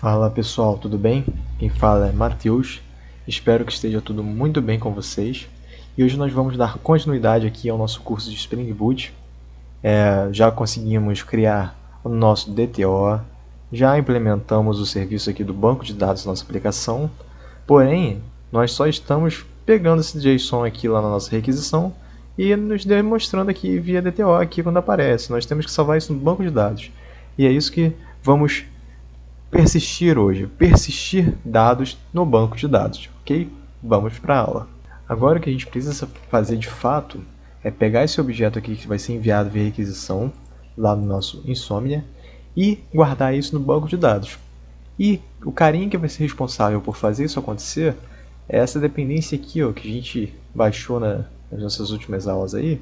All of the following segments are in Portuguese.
Fala pessoal, tudo bem? Quem fala é Matheus, espero que esteja tudo muito bem com vocês. E hoje nós vamos dar continuidade aqui ao nosso curso de Spring Boot. Já conseguimos criar o nosso DTO, já implementamos o serviço aqui do banco de dados da nossa aplicação, porém nós só estamos pegando esse JSON aqui lá na nossa requisição e nos demonstrando aqui via DTO aqui quando aparece. Nós temos que salvar isso no banco de dados. E é isso que vamos persistir hoje, persistir dados no banco de dados, ok? Vamos para a aula. Agora o que a gente precisa fazer de fato é pegar esse objeto aqui que vai ser enviado via requisição lá no nosso Insomnia e guardar isso no banco de dados. E o carinha que vai ser responsável por fazer isso acontecer é essa dependência aqui, ó, que a gente baixou nas nossas últimas aulas aí,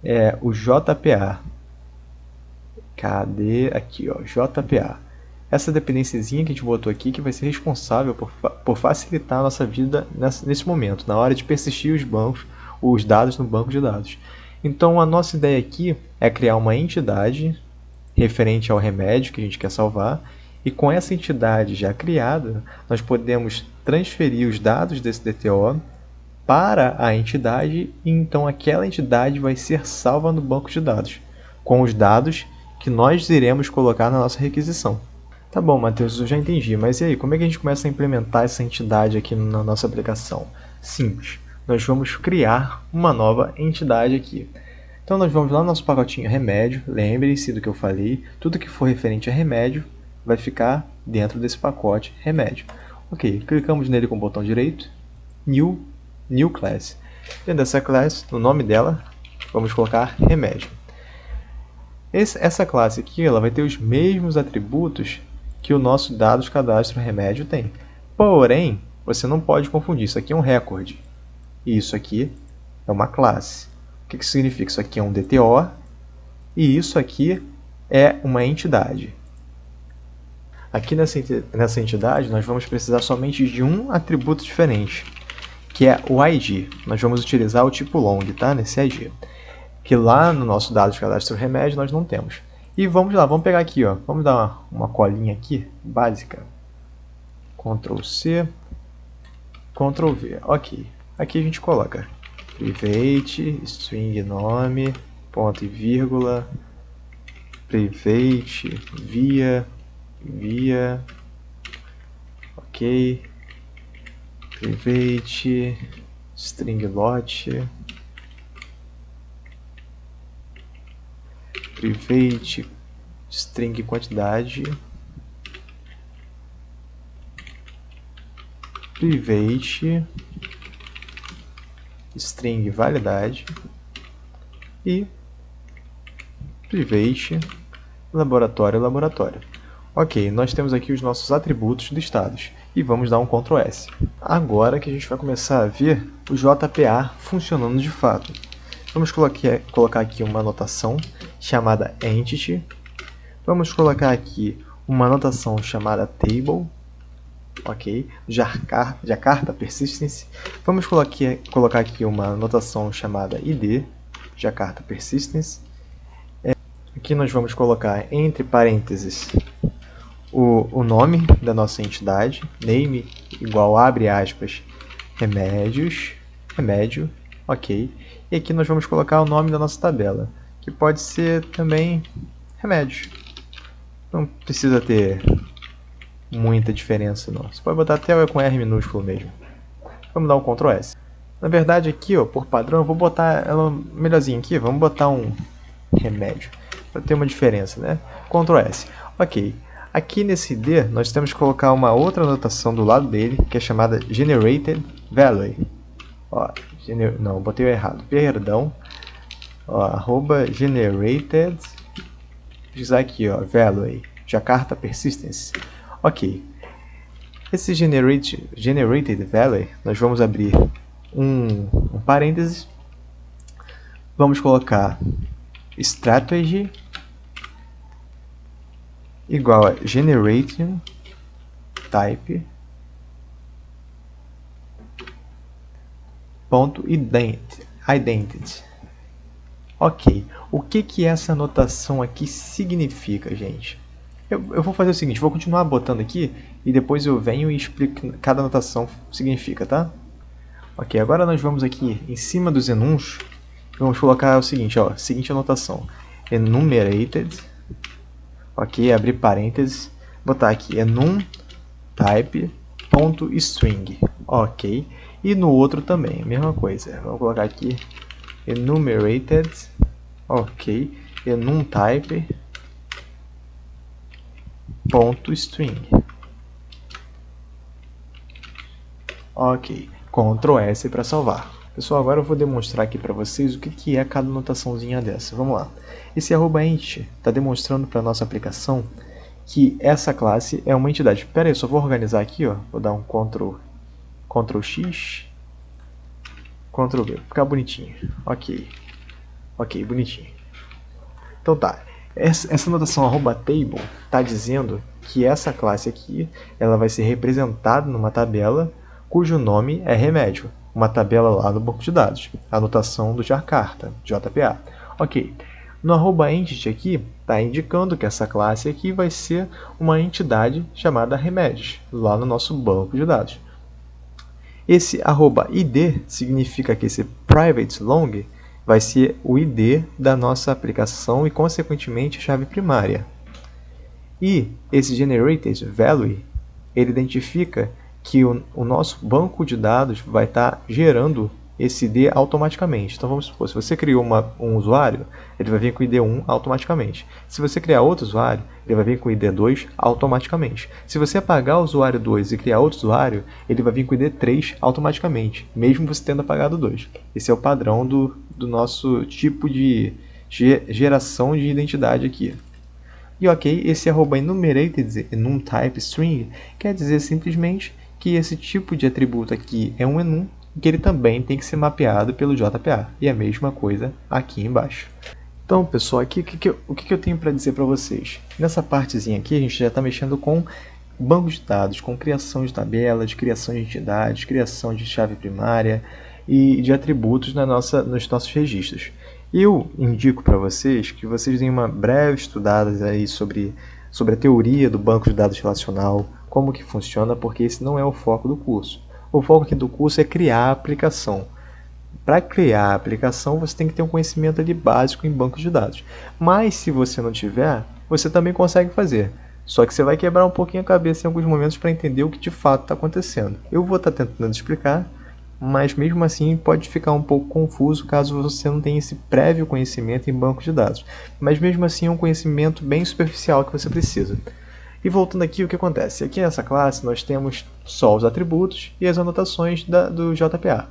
é o JPA. Cadê? Aqui, ó, JPA. Essa dependênciazinha que a gente botou aqui que vai ser responsável por facilitar a nossa vida nesse momento, na hora de persistir os dados no banco de dados. Então a nossa ideia aqui é criar uma entidade referente ao remédio que a gente quer salvar, e com essa entidade já criada, nós podemos transferir os dados desse DTO para a entidade, e então aquela entidade vai ser salva no banco de dados, com os dados que nós iremos colocar na nossa requisição. Tá bom, Matheus, eu já entendi, mas e aí, como é que a gente começa a implementar essa entidade aqui na nossa aplicação? Simples, nós vamos criar uma nova entidade aqui. Então nós vamos lá no nosso pacotinho remédio, lembre-se do que eu falei, tudo que for referente a remédio vai ficar dentro desse pacote remédio. Ok, clicamos nele com o botão direito, New Class. Dentro dessa classe, no nome dela, vamos colocar remédio. Essa classe aqui ela vai ter os mesmos atributos que o nosso dados cadastro remédio tem. Porém, você não pode confundir. Isso aqui é um recorde. E isso aqui é uma classe. O que significa? Isso aqui é um DTO. E isso aqui é uma entidade. Aqui nessa entidade, nós vamos precisar somente de um atributo diferente, que é o ID. Nós vamos utilizar o tipo long, tá? Nesse ID. Que lá no nosso dados de cadastro remédio nós não temos. E vamos lá, vamos pegar aqui, ó, vamos dar uma colinha aqui, básica. Ctrl C, Ctrl V, ok. Aqui a gente coloca private, string nome, ponto e vírgula, private, via, ok, private, string lot, private, string quantidade, private, string validade e private, laboratório. Ok, nós temos aqui os nossos atributos listados e vamos dar um Ctrl S. Agora que a gente vai começar a ver o JPA funcionando de fato. Vamos colocar aqui uma anotação chamada Entity. Vamos colocar aqui uma anotação chamada Table. Ok, Jakarta Persistence. Vamos colocar aqui uma anotação chamada ID, Jakarta Persistence. Aqui nós vamos colocar entre parênteses o nome da nossa entidade, name igual abre aspas, remédio, ok. E aqui nós vamos colocar o nome da nossa tabela, que pode ser também remédio. Não precisa ter muita diferença não. Você pode botar até com R minúsculo mesmo. Vamos dar um Ctrl S. Na verdade aqui, ó, por padrão, eu vou botar ela melhorzinha aqui. Vamos botar um remédio, para ter uma diferença, né? Ctrl S. Ok. Aqui nesse ID, nós temos que colocar uma outra anotação do lado dele, que é chamada Generated Value. Ó, não, botei errado. Perdão. Ó, arroba generated. Dizer aqui, ó, value. Jakarta Persistence. Ok. Esse generated value, nós vamos abrir um parênteses. Vamos colocar strategy igual a generating type ponto identity. Ok, o que essa anotação aqui significa, gente? Eu vou fazer o seguinte, vou continuar botando aqui e depois eu venho e explico o que cada anotação significa, tá? Ok, agora nós vamos aqui em cima dos enums e vamos colocar o seguinte, ó, seguinte anotação. Enumerated, ok, abrir parênteses, botar aqui enum type.string, ok. E no outro também, a mesma coisa. Vamos colocar aqui enumerated, ok, enum type.string, ok. Ctrl S para salvar. Pessoal, agora eu vou demonstrar aqui para vocês o que é cada anotaçãozinha dessa. Vamos lá. Esse @int está demonstrando para a nossa aplicação que essa classe é uma entidade. Espera aí, só vou organizar aqui, ó. Vou dar um Ctrl X, Ctrl V, ficar bonitinho. Ok, bonitinho. Então tá, essa notação @table está dizendo que essa classe aqui ela vai ser representada numa tabela cujo nome é remédio, uma tabela lá no banco de dados, a anotação do Jakarta, JPA. Ok, no @entity aqui está indicando que essa classe aqui vai ser uma entidade chamada remédios, lá no nosso banco de dados. Esse @id significa que esse private long vai ser o ID da nossa aplicação e, consequentemente, a chave primária. E esse generated value, ele identifica que o nosso banco de dados vai estar gerando esse ID automaticamente. Então, vamos supor, se você criou um usuário, ele vai vir com o ID1 automaticamente. Se você criar outro usuário, ele vai vir com o ID2 automaticamente. Se você apagar o usuário 2 e criar outro usuário, ele vai vir com o ID3 automaticamente, mesmo você tendo apagado o 2. Esse é o padrão do nosso tipo de geração de identidade aqui. E ok, esse @enumerated enum type string quer dizer simplesmente que esse tipo de atributo aqui é um enum e que ele também tem que ser mapeado pelo JPA. E a mesma coisa aqui embaixo. Então, pessoal, aqui o que eu tenho para dizer para vocês? Nessa partezinha aqui, a gente já está mexendo com banco de dados, com criação de tabelas, criação de entidades, criação de chave primária e de atributos nos nossos registros. Eu indico para vocês que vocês deem uma breve estudada aí sobre a teoria do banco de dados relacional, como que funciona, porque esse não é o foco do curso. O foco aqui do curso é criar a aplicação. Para criar a aplicação, você tem que ter um conhecimento ali básico em banco de dados. Mas se você não tiver, você também consegue fazer. Só que você vai quebrar um pouquinho a cabeça em alguns momentos para entender o que de fato está acontecendo. Eu vou estar tentando explicar, mas mesmo assim pode ficar um pouco confuso caso você não tenha esse prévio conhecimento em banco de dados. Mas mesmo assim é um conhecimento bem superficial que você precisa. E voltando aqui, o que acontece? Aqui nessa classe nós temos só os atributos e as anotações do JPA.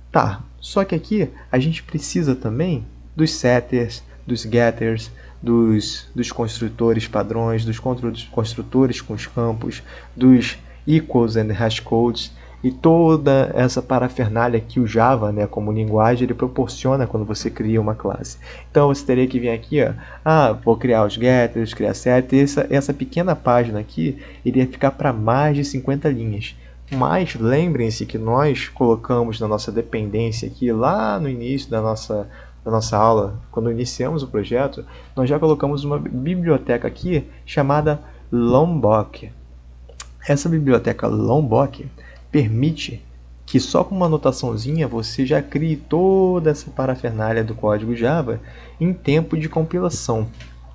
Tá, só que aqui a gente precisa também dos setters, dos getters, dos construtores padrões, dos construtores com os campos, dos equals and hashcodes e toda essa parafernália que o Java, né, como linguagem, ele proporciona quando você cria uma classe. Então você teria que vir aqui, ó, vou criar os getters, criar setters, essa pequena página aqui iria ficar para mais de 50 linhas. Mas lembrem-se que nós colocamos na nossa dependência aqui, lá no início da nossa aula, quando iniciamos o projeto, nós já colocamos uma biblioteca aqui chamada Lombok. Essa biblioteca Lombok permite que só com uma anotaçãozinha você já crie toda essa parafernália do código Java em tempo de compilação.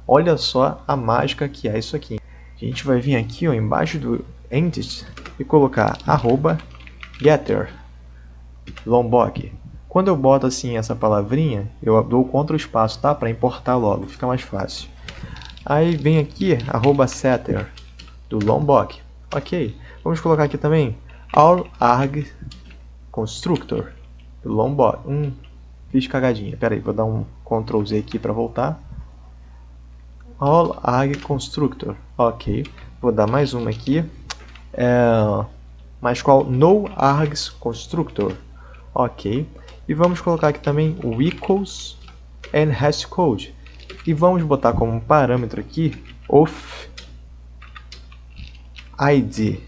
Olha só a mágica que é isso aqui. A gente vai vir aqui, ó, embaixo do entity e colocar @getter Lombok. Quando eu boto assim essa palavrinha, eu dou Ctrl espaço, tá? Para importar logo, fica mais fácil. Aí vem aqui @setter do Lombok. Ok, vamos colocar aqui também all_arg constructor do Lombok. Fiz cagadinha. Pera aí, vou dar um Ctrl Z aqui para voltar. All_arg constructor. Ok, vou dar mais uma aqui. Mas qual? No_args constructor. Ok, e vamos colocar aqui também o equals and hashcode. E vamos botar como parâmetro aqui of id.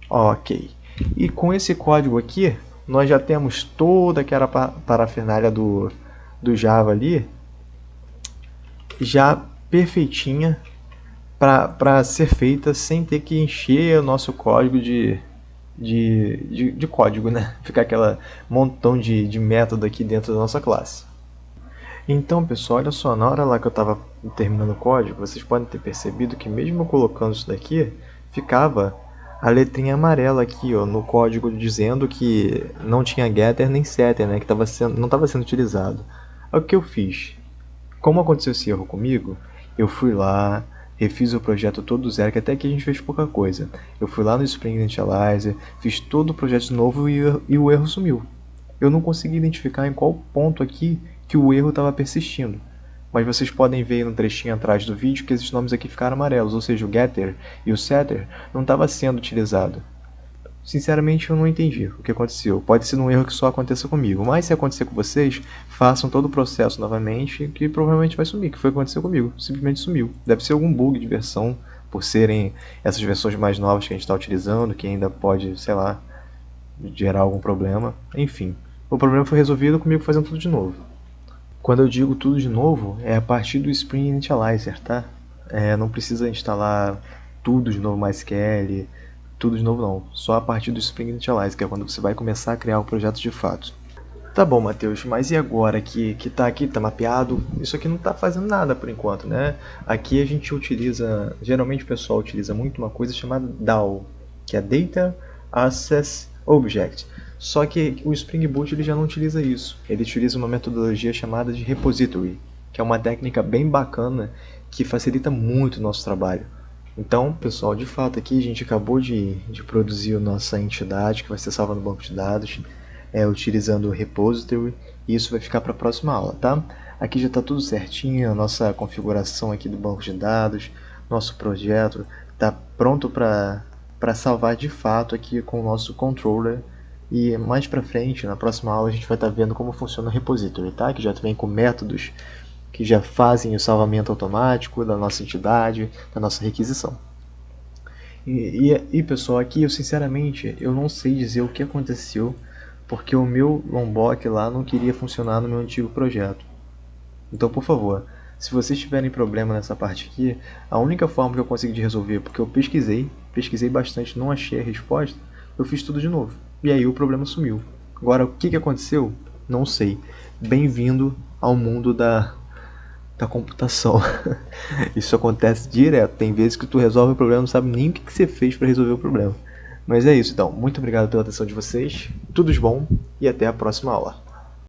Ok, e com esse código aqui, nós já temos toda aquela parafernália do Java ali, já perfeitinha para ser feita sem ter que encher o nosso código de código, né? Ficar aquela montão de método aqui dentro da nossa classe. Então, pessoal, olha só, na hora lá que eu estava terminando o código, vocês podem ter percebido que mesmo eu colocando isso daqui, ficava a letrinha amarela aqui, ó, no código dizendo que não tinha getter nem setter, né, que não estava sendo utilizado. Aí o que eu fiz? Como aconteceu esse erro comigo, eu fui lá, refiz o projeto todo do zero, que até aqui a gente fez pouca coisa. Eu fui lá no Spring Initializer, fiz todo o projeto de novo e o erro sumiu. Eu não consegui identificar em qual ponto aqui que o erro estava persistindo. Mas vocês podem ver no trechinho atrás do vídeo que esses nomes aqui ficaram amarelos, ou seja, o getter e o setter não estava sendo utilizado. Sinceramente, eu não entendi o que aconteceu. Pode ser um erro que só aconteça comigo, mas se acontecer com vocês, façam todo o processo novamente, que provavelmente vai sumir, que foi o que aconteceu comigo. Simplesmente sumiu. Deve ser algum bug de versão, por serem essas versões mais novas que a gente está utilizando, que ainda pode, sei lá, gerar algum problema. Enfim, o problema foi resolvido comigo fazendo tudo de novo. Quando eu digo tudo de novo, é a partir do Spring Initializer, tá? Não precisa instalar tudo de novo, MySQL, tudo de novo não. Só a partir do Spring Initializer, que é quando você vai começar a criar o projeto de fato. Tá bom, Matheus, mas e agora que tá aqui, tá mapeado? Isso aqui não tá fazendo nada por enquanto, né? Aqui a gente utiliza, geralmente o pessoal utiliza muito uma coisa chamada DAO, que é Data Access Object. Só que o Spring Boot ele já não utiliza isso. Ele utiliza uma metodologia chamada de repository, que é uma técnica bem bacana que facilita muito o nosso trabalho. Então, pessoal, de fato aqui a gente acabou de produzir a nossa entidade que vai ser salva no banco de dados, utilizando o repository, e isso vai ficar para a próxima aula, tá? Aqui já está tudo certinho, a nossa configuração aqui do banco de dados, nosso projeto está pronto para salvar de fato aqui com o nosso controller. E mais pra frente, na próxima aula, a gente vai estar vendo como funciona o repository, tá? Que já vem com métodos que já fazem o salvamento automático da nossa entidade, da nossa requisição. E pessoal, aqui eu sinceramente eu não sei dizer o que aconteceu, porque o meu Lombok lá não queria funcionar no meu antigo projeto. Então, por favor, se vocês tiverem problema nessa parte aqui, a única forma que eu consegui de resolver, porque eu pesquisei bastante, não achei a resposta, eu fiz tudo de novo. E aí o problema sumiu. Agora, o que aconteceu? Não sei. Bem-vindo ao mundo da computação. Isso acontece direto. Tem vezes que tu resolve o problema e não sabe nem o que você fez para resolver o problema. Mas é isso, então. Muito obrigado pela atenção de vocês. Tudo de bom e até a próxima aula.